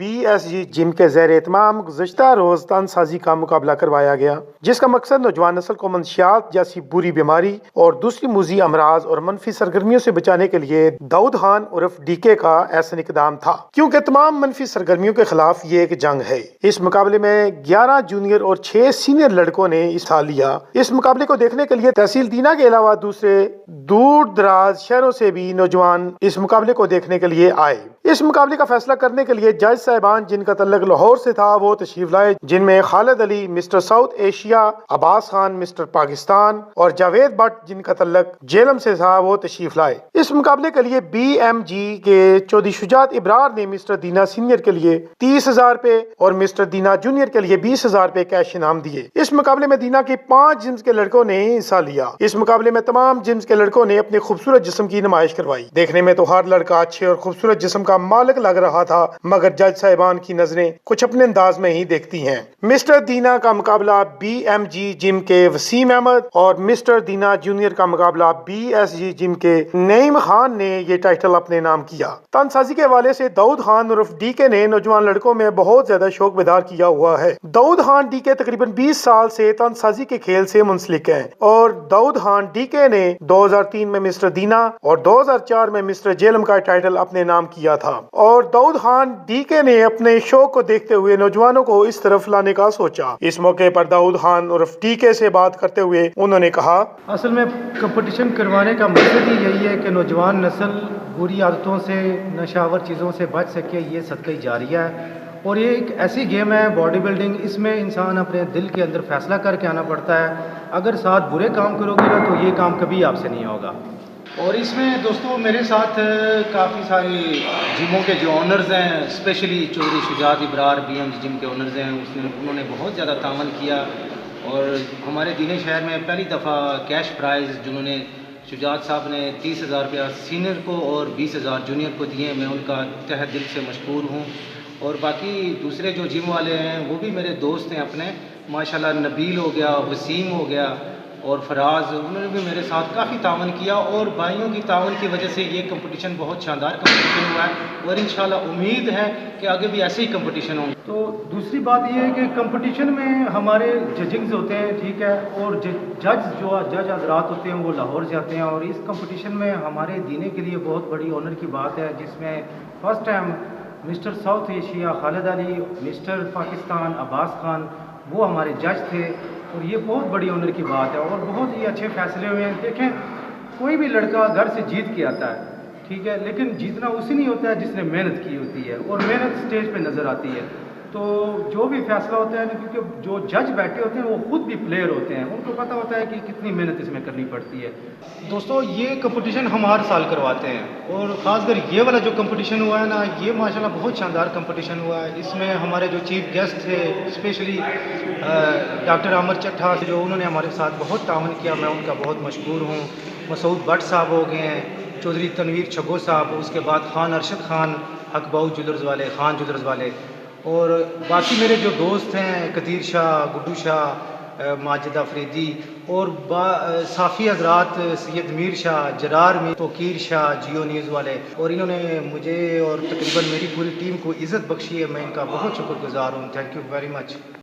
BSG gym के ज़ेर एहतमाम गुज़श्ता रोज़ तनसाजी का मुकाबला करवाया गया, जिसका मकसद नौजवान नस्ल को मंशियात जैसी बुरी बीमारी और दूसरी मुजी अमराज और मनफी सरगर्मियों से बचाने के लिए दाऊद खान उर्फ DK का ऐसा इकदाम था, क्योंकि तमाम मनफी सरगर्मियों के खिलाफ ये एक जंग है। इस मुकाबले में 11 जूनियर और 6 सीनियर लड़कों ने हिस्सा लिया। इस मुकाबले को देखने के लिए तहसील दीना के अलावा दूसरे दूर दराज शहरों से भी नौजवान इस मुकाबले को देखने के लिए आए। इस मुकाबले का फैसला करने के लिए जज साहिबान जिनका तल्लुक लाहौर से था वो तशरीफ लाए, जिनमें Khalid Ali mister south Asia, Abbas Khan mister Pakistan और जावेद भट्ट जिनका तल्लुक जेलम से था वो तशरीफ लाए। इस मुकाबले के लिए BMG के चौधरी शुजात इब्रार ने मिस्टर दीना सीनियर के लिए 30,000 रुपए और मिस्टर दीना जूनियर के लिए 20,000 रुपए कैश इनाम दिए। इस मुकाबले में दीना के 5 जिम्स के लड़कों ने हिस्सा लिया। इस मुकाबले में तमाम जिम्स के लड़कों ने अपने खूबसूरत जिस्म की नुमाइश करवाई। देखने में तो हर लड़का अच्छे और खूबसूरत जिस्म का मालिक लग रहा था, मगर जज साहिबान की नजरें कुछ अपने अंदाज में ही देखती हैं। मिस्टर दीना का मुकाबला BMG जिम के वसीम अहमद और मिस्टर दीना जूनियर का मुकाबला BSG जिम के नईम खान ने ये टाइटल अपने नाम किया। तनसाजी के हवाले से दाऊद खान उर्फ DK ने नौजवान लड़कों में बहुत ज्यादा शौक बेदार किया हुआ है। दाऊद खान DK तकरीबन 20 साल से तनसाजी के खेल से मुंसलिक है और दाऊद खान DK ने 2003 में मिस्टर दीना और 2004 में मिस्टर जेलम का टाइटल अपने नाम किया था। और दाऊद खान DK ने अपने शौक को देखते हुए नौजवानों को इस तरफ लाने का सोचा। इस मौके पर दाऊद खान उर्फ DK से बात करते हुए उन्होंने कहा, असल में कंपटीशन करवाने का मकसद ही यही है कि नौजवान नस्ल बुरी आदतों से, नशावर चीज़ों से बच सके। ये सदका जारिया है और ये एक ऐसी गेम है बॉडी बिल्डिंग, इसमें इंसान अपने दिल के अंदर फैसला करके आना पड़ता है। अगर साथ बुरे काम करोगे ना तो ये काम कभी आपसे नहीं होगा। और इसमें दोस्तों मेरे साथ काफ़ी सारे जिमों के जो ऑनर्स हैं, specially Chaudhry Shujaat Ibrar BMG gym के ऑनर्स हैं, उन्होंने बहुत ज़्यादा तावन किया और हमारे दीने शहर में पहली दफ़ा कैश प्राइज़ जिन्होंने शुजात साहब ने 30,000 रुपया सीनियर को और 20,000 जूनियर को दिए। मैं उनका तहे दिल से मशकूर हूँ। और बाकी दूसरे जो जिम वाले हैं वो भी मेरे दोस्त हैं अपने, माशाल्लाह नबील हो गया, वसीम हो गया और फराज, उन्होंने भी मेरे साथ काफ़ी तावन किया और भाइयों की तावन की वजह से ये कंपटीशन बहुत शानदार कंपटीशन हुआ है और इंशाल्लाह उम्मीद है कि आगे भी ऐसे ही कंपटीशन होंगे। तो दूसरी बात ये है कि कंपटीशन में हमारे जजिंग्स होते हैं, ठीक है, और जज हजरात होते हैं वो लाहौर से आते हैं और इस कंपटीशन में हमारे दीने के लिए बहुत बड़ी ऑनर की बात है, जिसमें first time mister south Asia Khalid Ali, mister Pakistan Abbas Khan वो हमारे जज थे और ये बहुत बड़ी ऑनर की बात है और बहुत ही अच्छे फैसले हुए हैं। देखें, कोई भी लड़का घर से जीत के आता है, ठीक है, लेकिन जीतना उसी नहीं होता है जिसने मेहनत की होती है और मेहनत स्टेज पे नज़र आती है। तो जो भी फैसला होता है ना, क्योंकि जो जज बैठे होते हैं वो खुद भी प्लेयर होते हैं, उनको पता होता है कि कितनी मेहनत इसमें करनी पड़ती है। दोस्तों ये कंपटीशन हम हर साल करवाते हैं और ख़ासकर ये वाला जो कंपटीशन हुआ है ना, ये माशाल्लाह बहुत शानदार कंपटीशन हुआ है। इसमें हमारे जो चीफ गेस्ट थे, स्पेशली डॉक्टर आमिर चट्ठा, जो उन्होंने हमारे साथ बहुत तावन किया, मैं उनका बहुत मशहूर हूँ। मसूद भट्ट साहब हो गए हैं, चौधरी तनवीर छगो साहब, उसके बाद खान अरशद खान हकबाऊ ज्वेलर्स वाले, खान ज्वेलर्स वाले, और बाकी मेरे जो दोस्त हैं कदीर शाह, गुड्डू शाह, माजिद अफरीदी और साफ़ी हजरात, सैयद मीर शाह, जरार में तोकीर शाह, जियो न्यूज़ वाले, और इन्होंने मुझे और तकरीबन मेरी पूरी टीम को इज़्ज़त बख्शी है। मैं इनका बहुत शुक्रगुजार हूँ। Thank you very much.